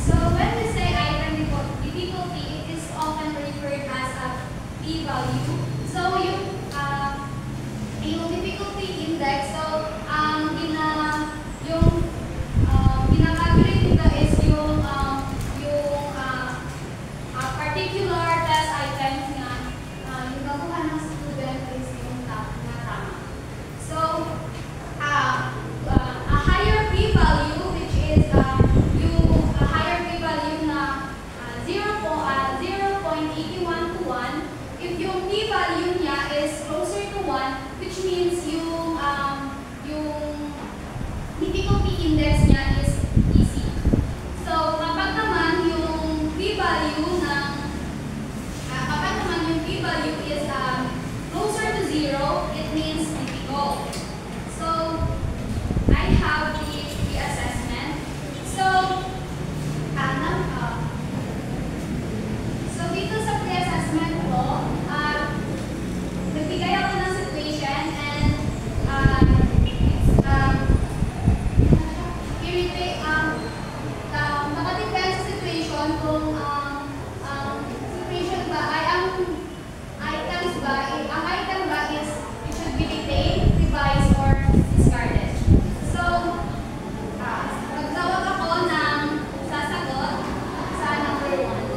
So when we say item difficulty, it is often referred as a p-value. So yung difficulty index, so ginaka-calculate nito is yung particular test items nga yung nakuha ng student is yung tama. So a higher p-value, which is yung higher p-value na 0.81 to 1. If yung p-value niya is closer to 1, which means yung difficulty index niya is easy. So kapag naman yung p-value is closer to 0, it means difficult. So I have the assessment. So dito sa pre-assessment ko, nagbigay ako ng situation and nakadepend sa situation kung situation ba ay ang item ba is it should be retained, revised, or discarded. So nagtawag ako ng sasagot sa number 1.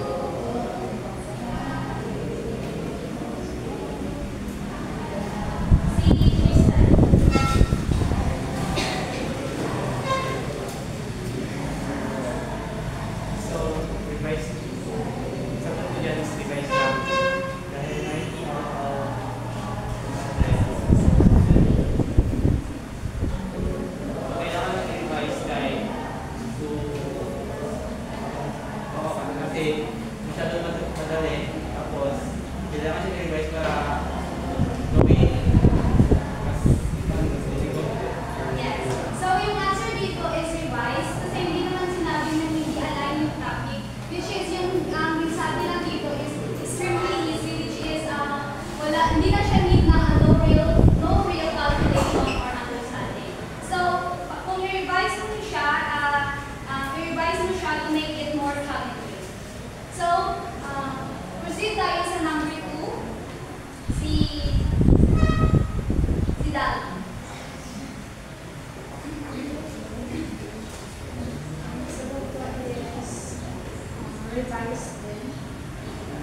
Revise din.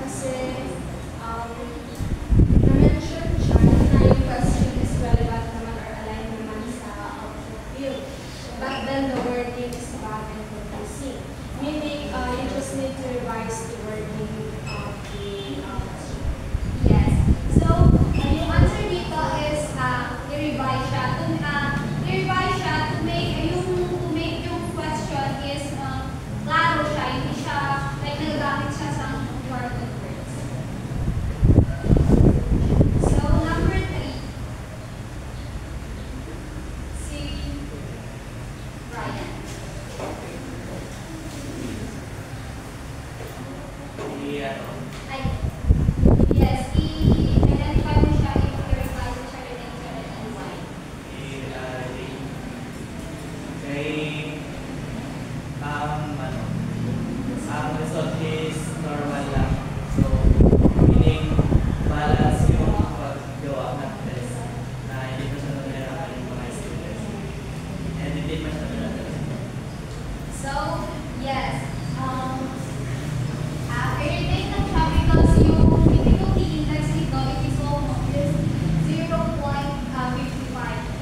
Kasi na-mention siya na yung question is relevant naman or aligned naman sa output field. But then the wording is bad and confusing. Meaning, you just need to revise the wording of the question. Yes. So, yung answer dito is i-revise siya. I-revise siya to make yung question is klaro siya, hindi siya like nagagamit siya sa important words. So, number 3. Si Brian. Yes, i-identify mo siya, i-revise mo siya, and why. Ang result is normal lang. So, meaning balance yung paggawa ng test na hindi pa siya naglalakad yung mga students. And hindi pa siya naglalakad. So, yes. I-rate lang siya because yung difficulty index dito, it is 0.55,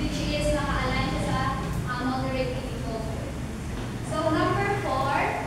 which is naka-align siya sa moderate difficulty. So, number 4.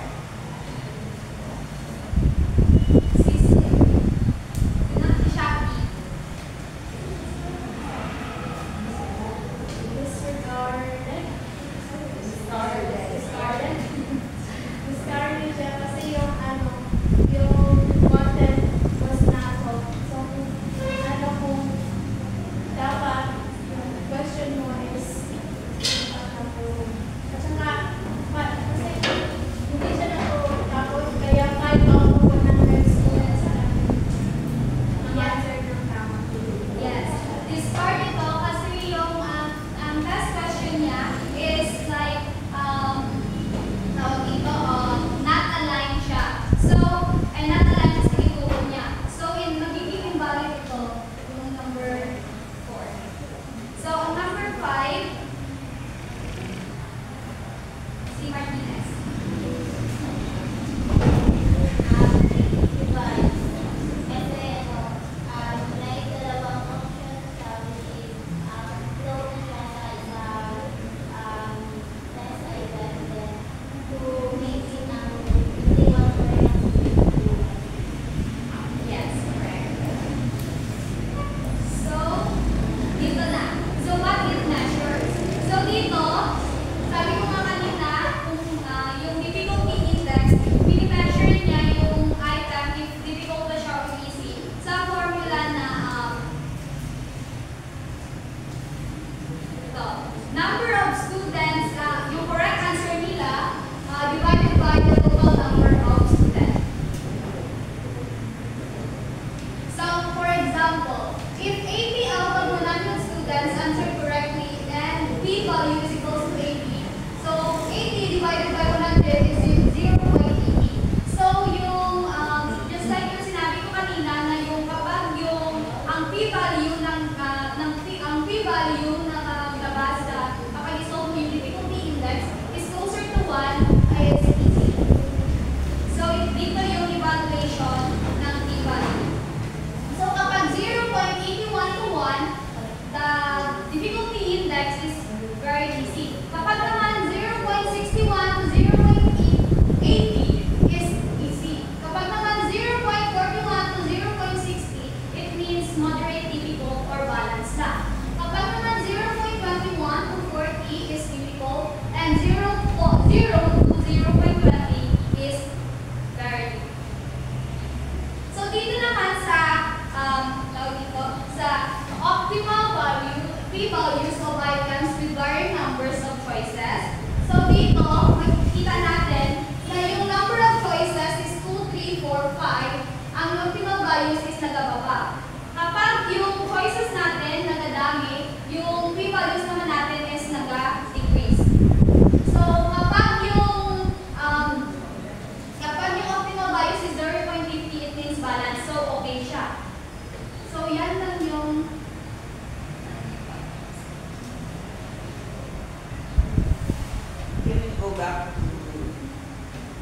go back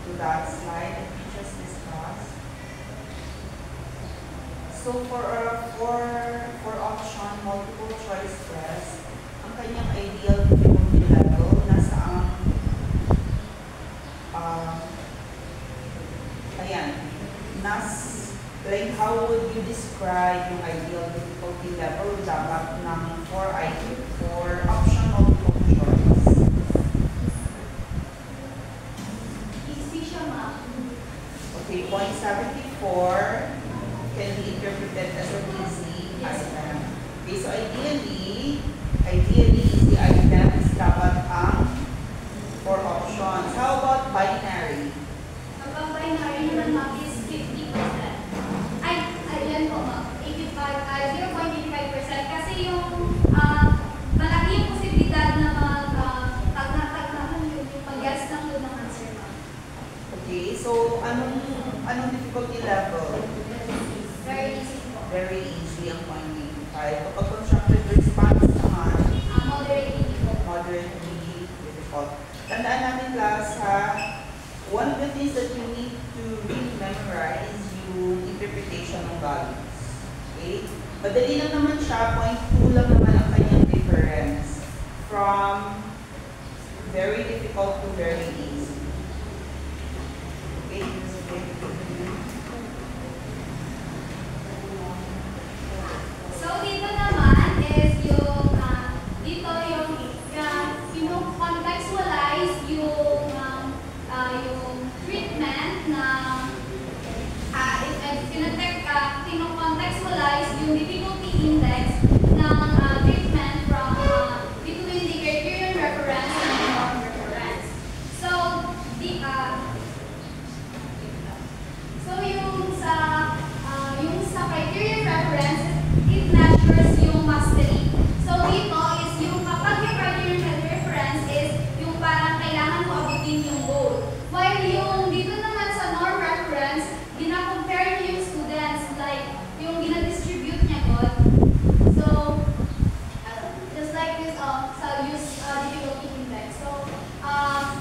to that slide that we just discussed. So for option multiple choice test, ang kanyang ideal difficulty level nasa ayan, like how would you describe yung ideal difficulty level dapat ng for option multiple choice? Easy siya, ma'am. Okay, 0.74 can be interpreted as an easy item. Okay, so ideally, easy items dapat ang 4 options. How about binary? Kapag binary naman, ma'am, is 50%. Ayan po, ma'am. 0.85%. Kasi yung malaki yung posibilidad na tag-na yung mag-guess ng yun ng answer, ma'am. Okay, so anong difficulty level? Very easy po. Very easy ang 0.85. Kapag constructed response naman, moderately difficult. Tandaan namin class ha, one of the things that you need to really memorize yung interpretation ng values. Okay? Madali lang naman siya, 0.2 lang naman ang kanyang difference from very difficult to very easy. Okay? So, dito naman is yung, contextualize yung treatment na, contextualize yung difficulty index ng treatment from between the criterion reference and the norm reference. So, yung sa criterion reference, it measures yung mastery. So, dito is yung kapag yung criterion reference is yung parang kailangan mo abutin yung goal. While yung dito naman sa norm reference, gina-compare niyo yung students, like yung gina-distribute niya God. So, just like this, use difficulty index. So,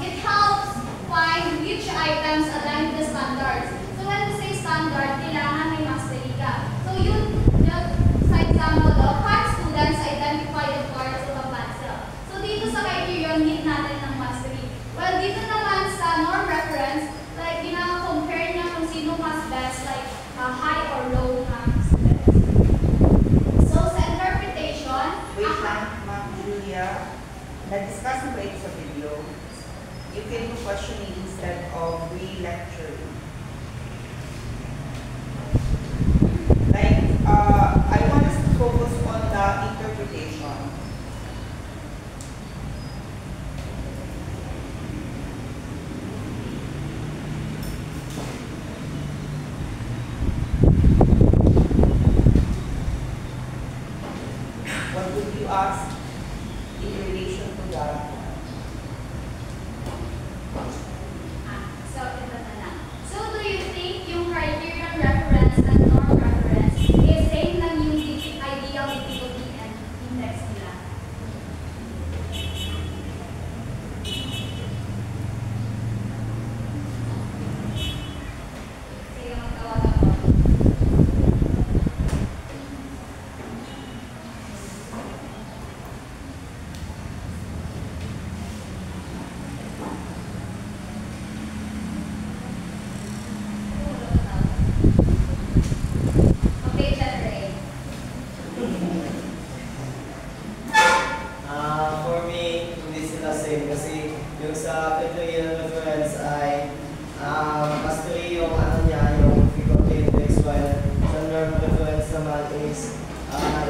it helps find which items align with the standards. So, when we say standard, kailangan may mastery ka. So, yun, sa example, 5 students identify the parts of a plant cell. So, dito sa criterion, need natin ng mastery. Well, dito naman sa norm reference, like, gina-compare niya kung sino mas best, like, high or low na students. So, sa interpretation, Wait lang, Ma'am Julia. Na-discuss na ba ito sa video? You can do questioning instead of re-lecturing. Like, I want us to focus on the interpretation. What would you ask in relation to that? so, ito na lang. So, do you think yung criterion reference and norm reference is same lang yung ideal difficulty and index nila? Sige, magtawag ako. Okay, generate. For me, hindi sila same kasi yung sa criterion reference ay mastery yung ano niya, yung difficulty index, while sa norm reference naman is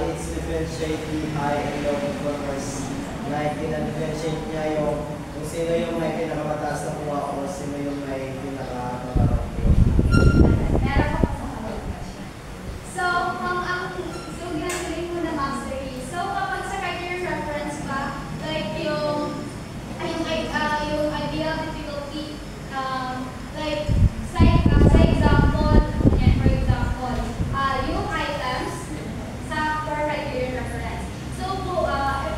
it's differentiate the high and low performers. Like, ina-differentiate niya yung kung sino yung may pinakamataas na kuha o sino yung may pinakamababa kuha. Meron ko pa sa question. So, ginagaling mo na mastery. So, kapag sa criterion reference ka, like yung ideal difficulty, like, sa example, for example, yung items sa for criterion reference. So,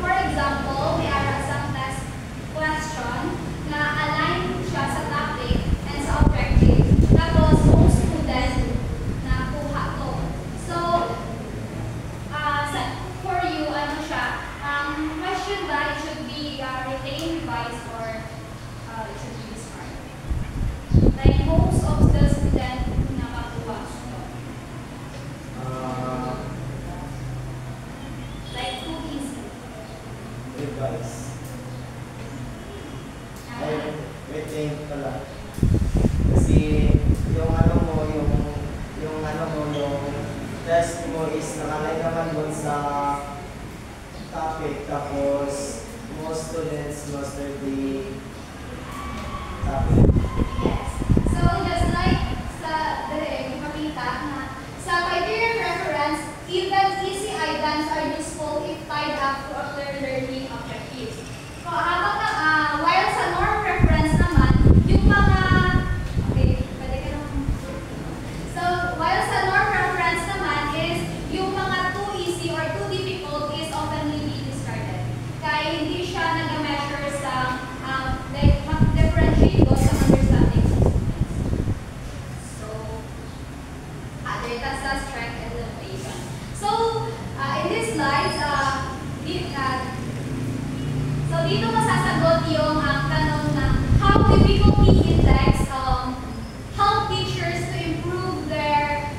for example, may ara isang test question na strength pala. Kasi yung ano mo, yung test mo is nakalay naman dun sa topic. Tapos, most students master the topic. Yes. So, just like sa ipakita na sa criterion reference, even easy items are useful if tied up to a clear learning objectives. So, while sa norm reference naman, yung mga, okay, pwede ka naman. So, while sa norm reference naman is, yung mga too easy or too difficult is oftenly be discarded. Kaya hindi siya nag-measure sa, like, differentiate those sa understanding of students. So, that's the strength and limitation. So, in this slides, so dito masasagot yung tanong na how difficulty index help teachers to improve their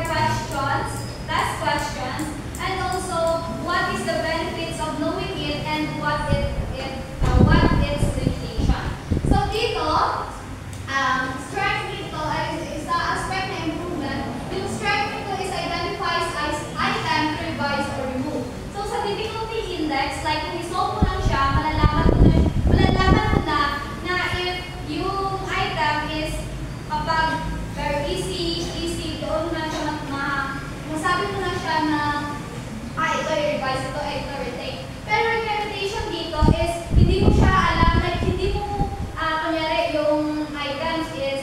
questions, test questions, and also what is the benefits of knowing it and what its limitation. So dito, strength dito is the aspect na improvement. Yung strength dito is identifies as item to revise or remove. So sa difficulty index, like kung isolve mo lang siya, malalaman mo na if yung item is kapag very easy, doon na siya masabi mo na siya na ito i-revise, ito retake. Pero yung limitation dito is hindi mo siya alam, like hindi mo kunyari yung items is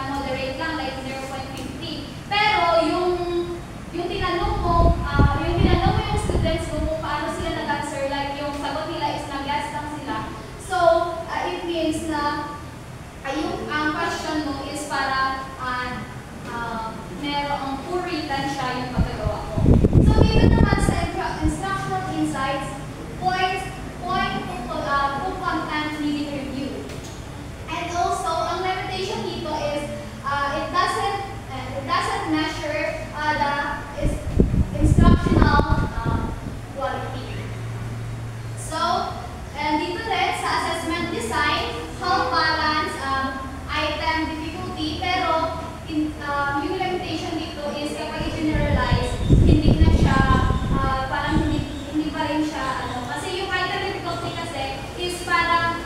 moderate lang, like 0.50. Pero yung tinanong mo yung students mo kung paano sila nag-answer, like yung sagot nila is nag-guess lang sila. So, it means na yung question mo is para merong poor written siya yung pagkagawa ko. So, dito naman sa instructional insights, point to content needing review. And also, ang limitation dito is it doesn't measure the instructional quality. So, and dito rin sa assessment design, help balance item difficulty, pero yung limitation dito is kapag i-generalize, hindi na siya, parang hindi pa rin siya, kasi yung item difficulty kasi is parang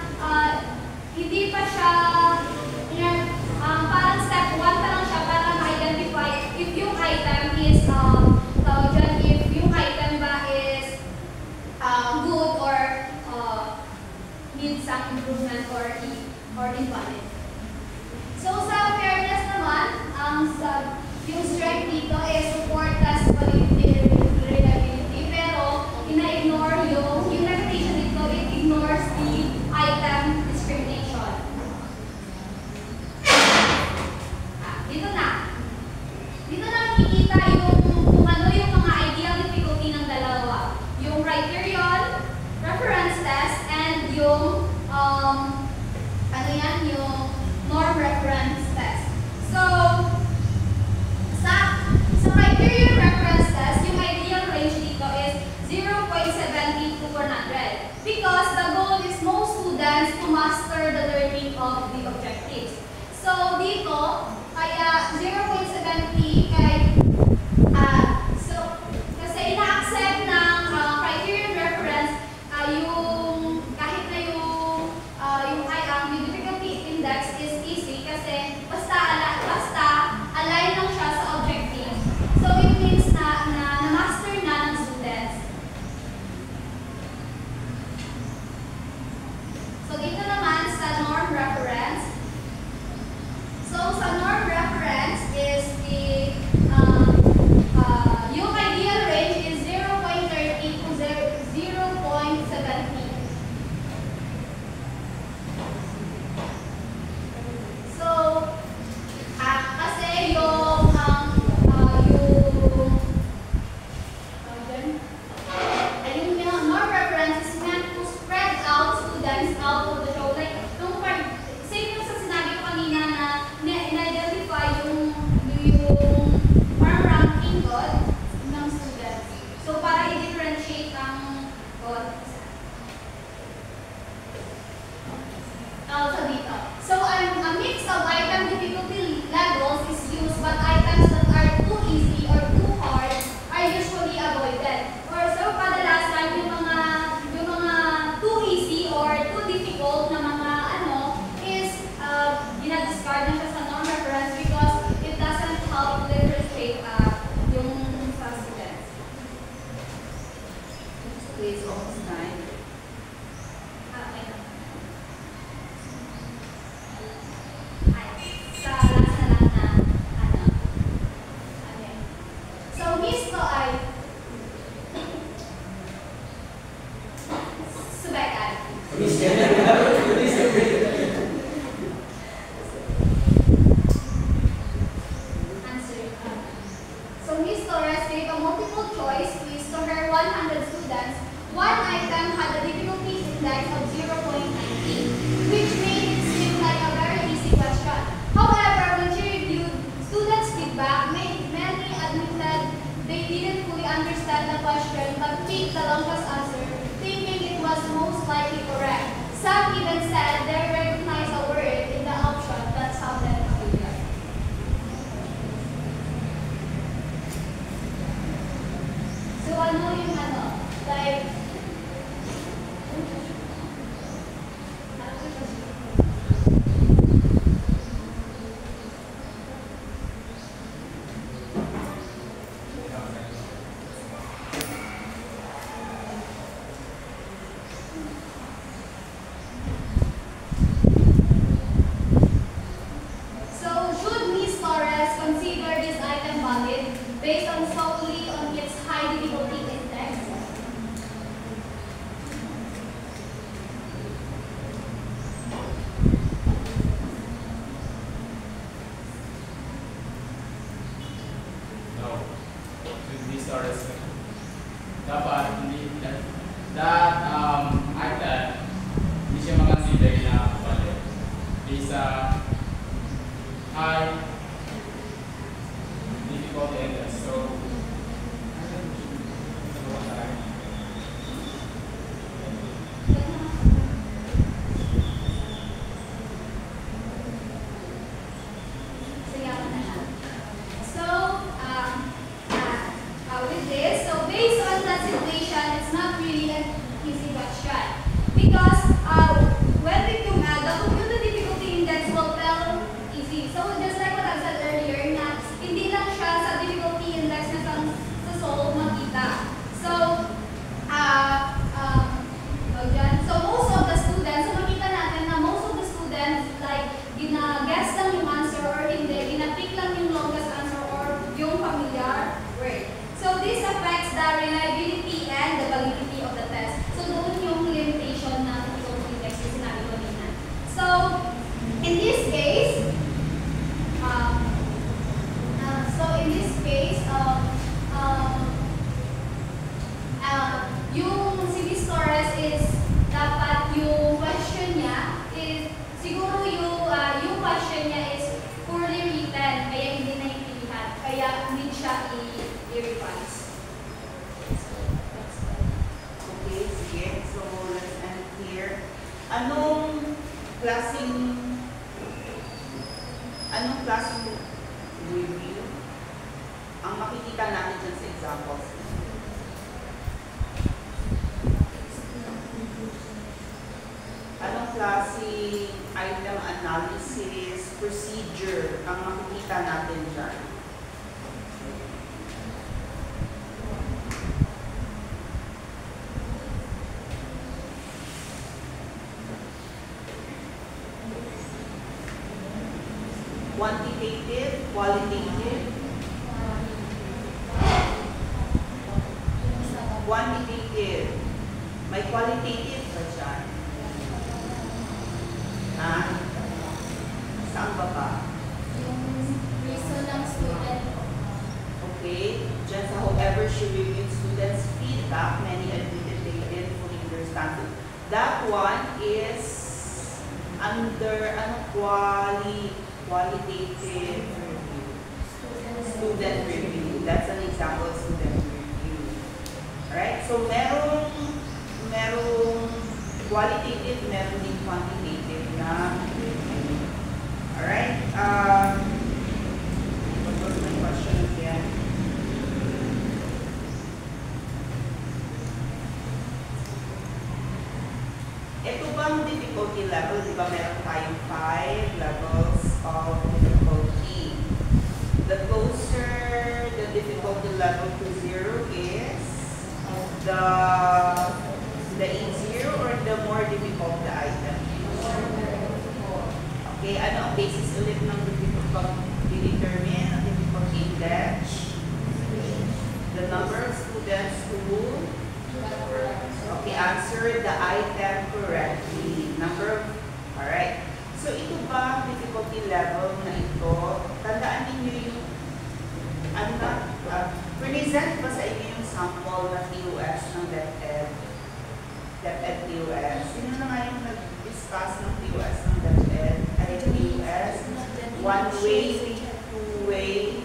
hindi pa siya, parang step 1 pa lang siya para ma-identify if yung item is, if yung item ba is good or needs some improvement or invalid. So sa fairness naman, yung strength dito is support test validity reliability, pero ina-ignore yung limitation dito, it ignores the item discrimination. Dito na makikita kung ano yung mga ideal difficulty ng dalawa. Yung criterion, reference test, and yung yung norm reference test. So, sa criterion reference test, yung ideal range dito is 0.70 to 100 because the goal is most students to master the learning of the objectives. So, dito, kaya 0.70 kasi ina-accept ng criterion reference yung kahit na yung difficulty index is easy kasi basta align lang siya sa objective. So it means na master na ng students. So dito naman sa norm reference. So sa norm reference is Okay, it's almost time. Okay. Ay, sa last na lang na, ano. Okay. So, Miss ko ay, subekan. Answer. So, Miss Torres gave a multiple choice quiz to her 100 students. One item had a difficulty index of 0.19, which made it seem like a very easy question. However, when she reviewed students' feedback, many admitted they didn't fully understand the question but picked the longest answer, thinking it was most likely correct. Some even said they recognized a word in the option that sounded familiar. So, ano yung ano? Like, so, should Miss Torres consider this item valid based on solely on its high difficulty index? No. With these stories, dapat hindi that item hindi siya mag-consider na valid based sa high difficulty index. So, Sige ako na siya. So, with this, so based on that situation, it's not really an easy question. Because when we add the computer difficulty index will tell easy. So just like what I said earlier, na hindi lang siya sa difficulty index na sa solve makita. So, so most of the students, so makita natin na most of the students, like, gina-guess lang yung answer or hindi, gina-pick lang yung longest answer or yung familiar word. So this affects the reliability and the validity of the test. So doon yung limitation ng difficulty index na sinabi ko kanina. So, in this case, yung si Miss Torres is dapat yung question niya is siguro yung question niya is poorly written kaya hindi naintindihan kaya hindi siya i-revise. Okay, sige. So, let's end here. Anong klaseng review ang makikita natin dyan sa examples? Anong klaseng item analysis procedure ang makikita natin dyan? Quantitative, qualitative. Quantitative. May qualitative ba dyan? Ha? Saan ba ba? Yung reason ng student. Okay. Dyan sa whoever she reviewed students' feedback, many admitted they didn't fully understand it. That one is under qualitative review. Student review. That's an example of student review. Alright? So, merong qualitative, meron din quantitative na review. Alright? What was my question again? Ito bang difficulty level? Di ba meron tayong 5 levels of difficulty? The closer the difficulty level to 0 is the easier or the more difficult the item? Okay, ano ang basis ulit ng difficult determine ang difficulty index? The number of students who answer the item correctly. Alright. So ito ba difficulty level na ito? Tandaan ninyo yung present ba sa inyo yung sample na TUS ng DepEd? DepEd TUS. Sino na nga yung nag-discuss ng TUS ng DepEd? Ay, TUS? One way, two way.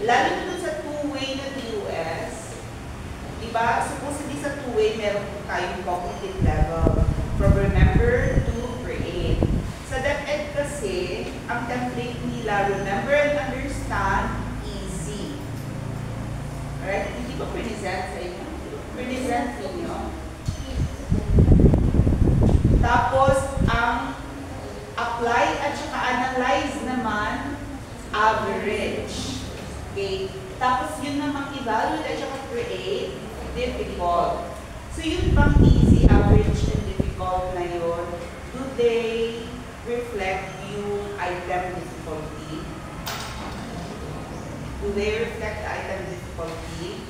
Lalo dun sa two-way na TUS, diba? Supposedly sa two-way, meron po tayong cognitive level. From remember to create. Sa DepEd kasi, ang template nila, remember and understand, easy. Alright? Hindi ba present sa inyo? Present ninyo. Tapos, ang apply at saka analyze naman, average. Okay? Tapos, yun namang evaluate at saka create, difficult. So, yun bang easy, average, and difficult na yun? Do they reflect yung item difficulty? Do they reflect the item difficulty?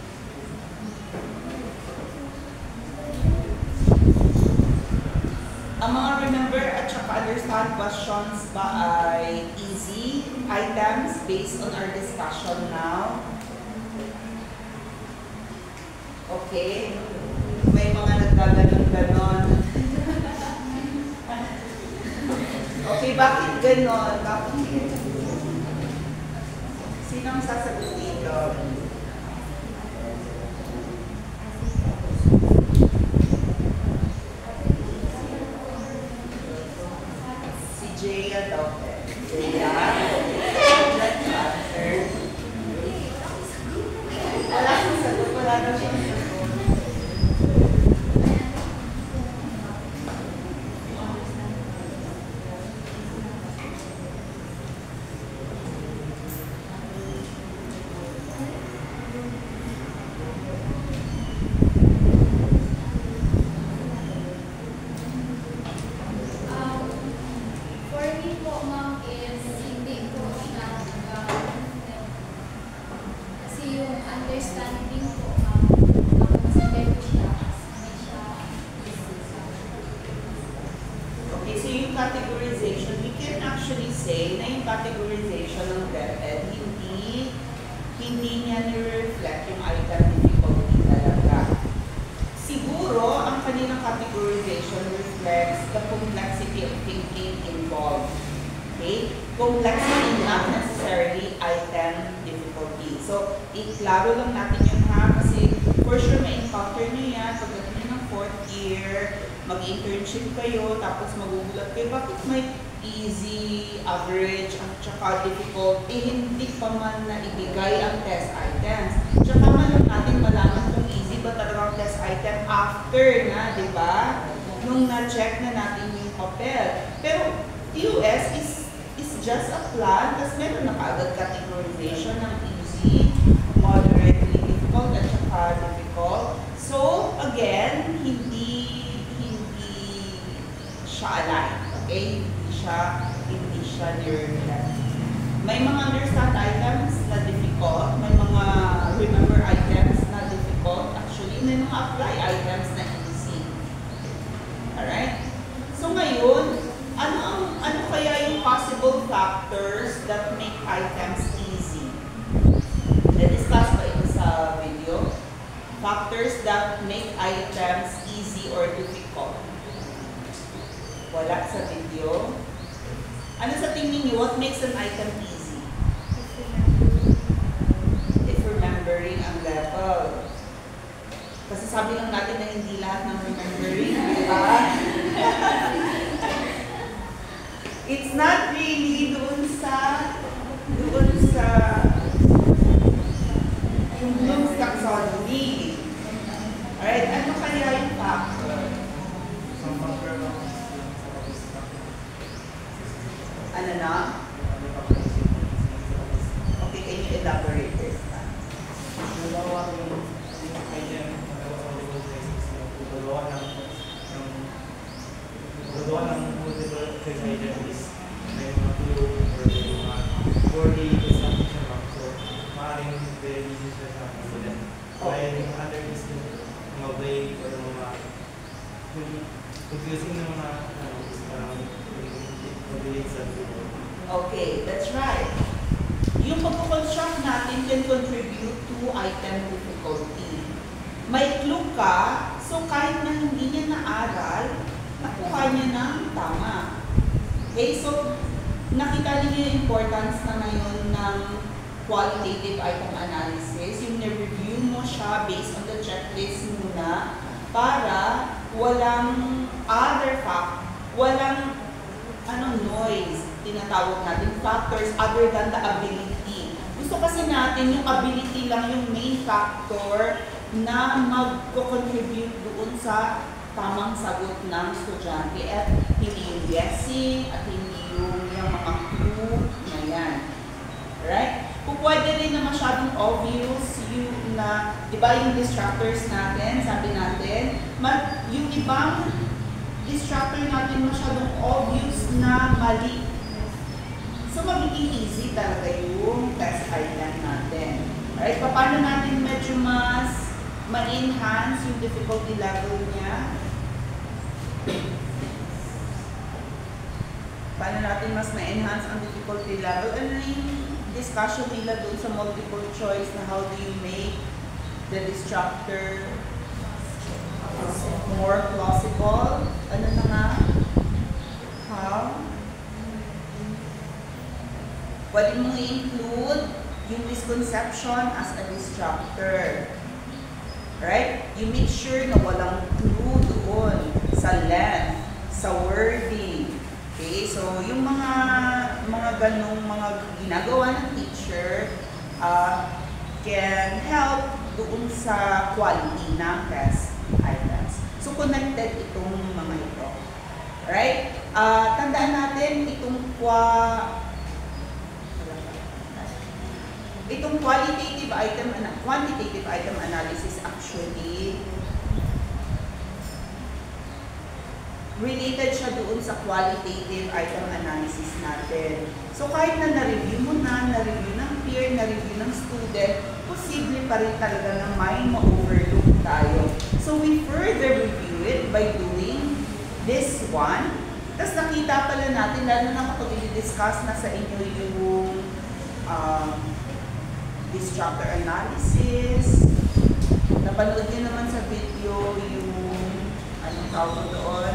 Ang mga remember at saka understand questions ba ay easy items based on our discussion now? Okay. May mga nagdaganon-ganon. Okay, bakit ganon? Bakit? Sino ang sasagot dito? Si Jaya daw. Jaya? Let's answer. Wala siyang sagot. Wala na siyang sagot. For me po, ma'am, is hindi po siya kasi yung understanding po, ma'am, consider ko siya as hindi siya Okay, so yung categorization, we can actually say na yung categorization ng DepEd, hindi niya nire-reflect yung item difficulty talaga. Siguro, ang kanilang categorization reflects the complexity of thinking involved. Okay? Complexity, not necessarily item difficulty. So, iklaro lang natin yun ha, kasi for sure ma-encounter nyo yan pagdating nyo ng 4th year, mag-internship kayo, tapos magugulat kayo, bakit may easy, average, at saka difficult, hindi pa man na ibigay ang test items. Tsaka man lang natin malaman kung easy ba talagang test item after na, di ba? Nung na-check na natin yung papel. Pero TUS is just a plan, tapos meron na kaagad categorization ng easy, moderately difficult, at saka difficult. So, again, hindi siya aligned. Okay? Hindi siya nire-reflect. May mga understand items na difficult, may mga remember items na difficult. Actually, may mga apply items na easy. Alright? So ngayon, ano kaya yung possible factors that make items easy? Na-discuss ba ito sa video? Factors that make items easy or difficult. Wala sa video. Ano sa tingin niyo? What makes an item easy? If remembering ang level. Kasi sabi lang natin na hindi lahat ng remembering, di ba? It's not really doon sa yung Bloom's taxonomy. Alright, ano kaya yung factor? Ano na? Okay, can you elaborate this? yung confusing ng mga parang mabilis sa tubo. Okay, that's right. Yung pag-construct natin can contribute to item difficulty. May clue ka, so kahit na hindi niya naaral, nakuha niya ng tama. Okay, so nakita niyo yung importance na ngayon ng qualitative item analysis. Yung na-review mo siya based on the checklist muna para walang walang noise, tinatawag natin factors other than the ability. Gusto kasi natin yung ability lang yung main factor na mag-contribute doon sa tamang sagot ng estudyante at hindi yung guessing at hindi yung mga clue na yan. Right? Kung pwede rin na masyadong obvious yung na, di ba yung distractors natin, sabi natin, yung ibang distractor natin masyadong obvious na mali. So, magiging easy talaga yung test item natin. Alright, paano natin medyo mas ma-enhance yung difficulty level niya? Paano natin mas ma-enhance ang difficulty level? Ano yung discussion nila doon sa multiple choice na how do you make the distractor more plausible? Ano na nga? How? Pwede mo i-include yung misconception as a distractor. Right? You make sure na walang clue doon sa length, sa wording. Okay? So, yung mga ganong mga ginagawa ng teacher can help doon sa quality ng test items. So, connected itong mga ito. Right? Tandaan natin itong quantitative item analysis actually related siya doon sa qualitative item analysis natin. So kahit na na-review mo na-review ng peer, na-review ng student, posible pa rin talaga na may ma-overlook tayo. So we further review it by doing this one. Tapos nakita pala natin, lalo na kapag i-discuss na sa inyo yung distractor analysis. Napanood niyo naman sa video yung anong tawag doon.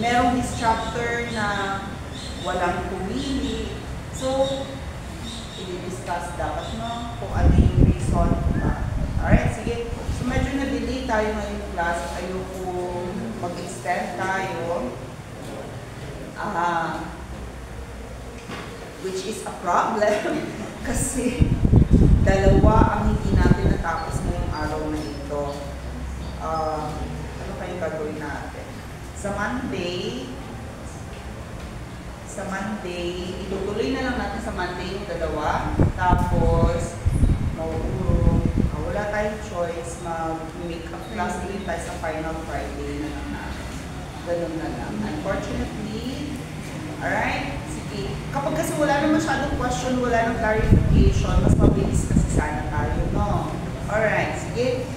Merong distractor na walang pumili. So, i-discuss dapat no kung ano yung reason. Alright, sige. So, medyo na-delay tayo ngayong class. Ayoko mag-extend tayo. Which is a problem. Kasi dalawa ang hindi natin natapos ngayong araw na ito. Ano kayong gagawin natin? Sa Monday, itutuloy na lang natin sa Monday yung dalawa. Tapos, wala tayong choice, mag-make up class ulit tayo sa final Friday na lang natin. Ganun na lang. Unfortunately, alright? Kapag kasi wala na masyadong question, wala nang clarification, mas mabilis kasi sana tayo, no? Alright, sige.